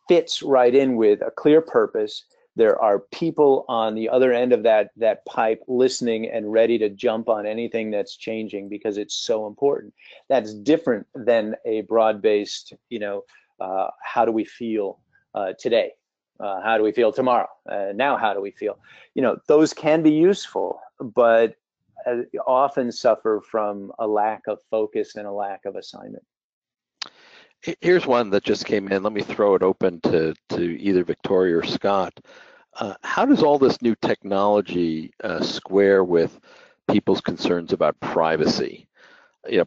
fits right in with a clear purpose. There are people on the other end of that pipe listening and ready to jump on anything that's changing because it's so important. That's different than a broad-based, how do we feel today? How do we feel tomorrow? Now, how do we feel? Those can be useful, but often suffer from a lack of focus and a lack of assignment. Here's one that just came in. Let me throw it open to either Victoria or Scott. How does all this new technology square with people's concerns about privacy?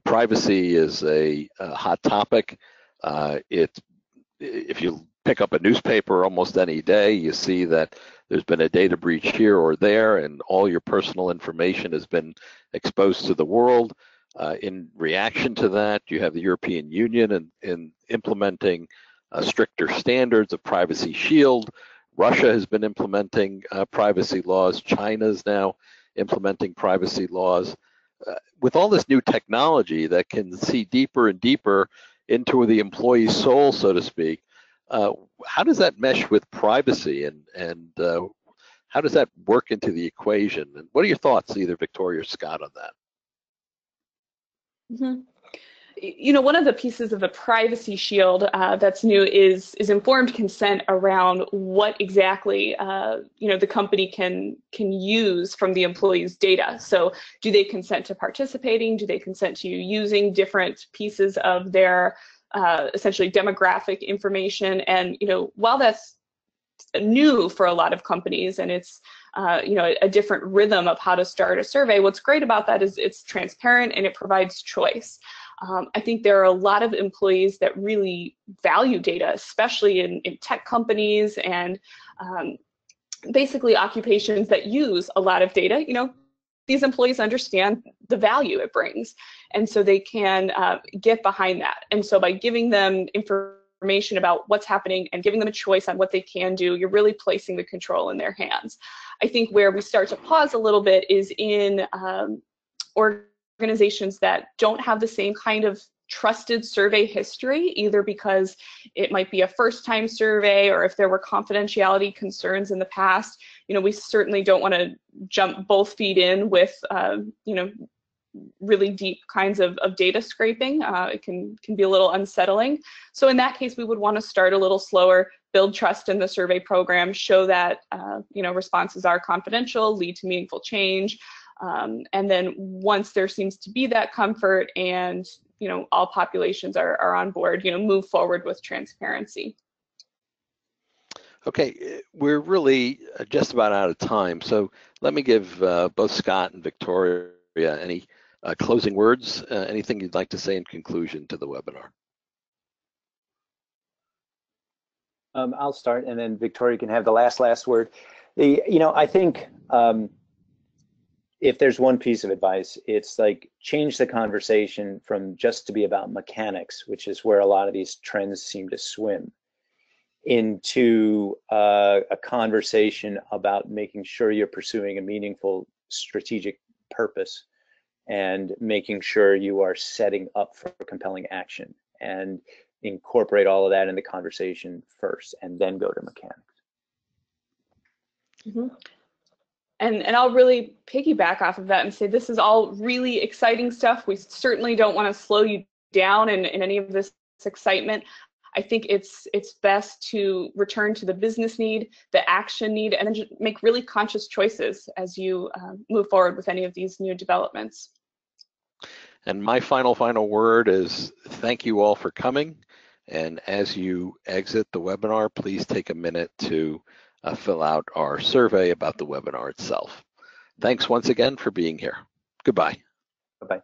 Privacy is a hot topic. If you pick up a newspaper almost any day, you see that there's been a data breach here or there, and all your personal information has been exposed to the world. In reaction to that, you have the European Union in implementing stricter standards of Privacy Shield. Russia has been implementing privacy laws. China is now implementing privacy laws. With all this new technology that can see deeper and deeper into the employee's soul, so to speak, how does that mesh with privacy, and how does that work into the equation? And what are your thoughts, either Victoria or Scott, on that? Mm-hmm. One of the pieces of the Privacy Shield that's new is informed consent around what exactly the company can use from the employee's data. So, do they consent to participating? Do they consent to using different pieces of their essentially demographic information? And while that's new for a lot of companies, and it's a different rhythm of how to start a survey, what's great about that is it's transparent and it provides choice. I think there are a lot of employees that really value data, especially in tech companies and basically occupations that use a lot of data. These employees understand the value it brings, and so they can get behind that. And so by giving them information about what's happening and giving them a choice on what they can do, you're really placing the control in their hands. I think where we start to pause a little bit is in organizations that don't have the same kind of trusted survey history, either because it might be a first-time survey or if there were confidentiality concerns in the past. We certainly don't want to jump both feet in with really deep kinds of data scraping. It can be a little unsettling. So in that case, we would want to start a little slower, build trust in the survey program, show that responses are confidential, lead to meaningful change, and then once there seems to be that comfort and all populations are on board, move forward with transparency. Okay, we're really just about out of time, so let me give both Scott and Victoria any closing words, anything you'd like to say in conclusion to the webinar. I'll start, and then Victoria can have the last word. I think if there's one piece of advice, it's like change the conversation from just to be about mechanics, which is where a lot of these trends seem to swim, into a conversation about making sure you're pursuing a meaningful strategic purpose and making sure you are setting up for compelling action, and incorporate all of that in the conversation first and then go to mechanics. Mm-hmm. And I'll really piggyback off of that and say this is all really exciting stuff. We certainly don't want to slow you down in any of this excitement. I think it's best to return to the business need, the action need, and then just make really conscious choices as you move forward with any of these new developments. And my final word is thank you all for coming. And as you exit the webinar, please take a minute to fill out our survey about the webinar itself. Thanks once again for being here. Goodbye. Bye-bye.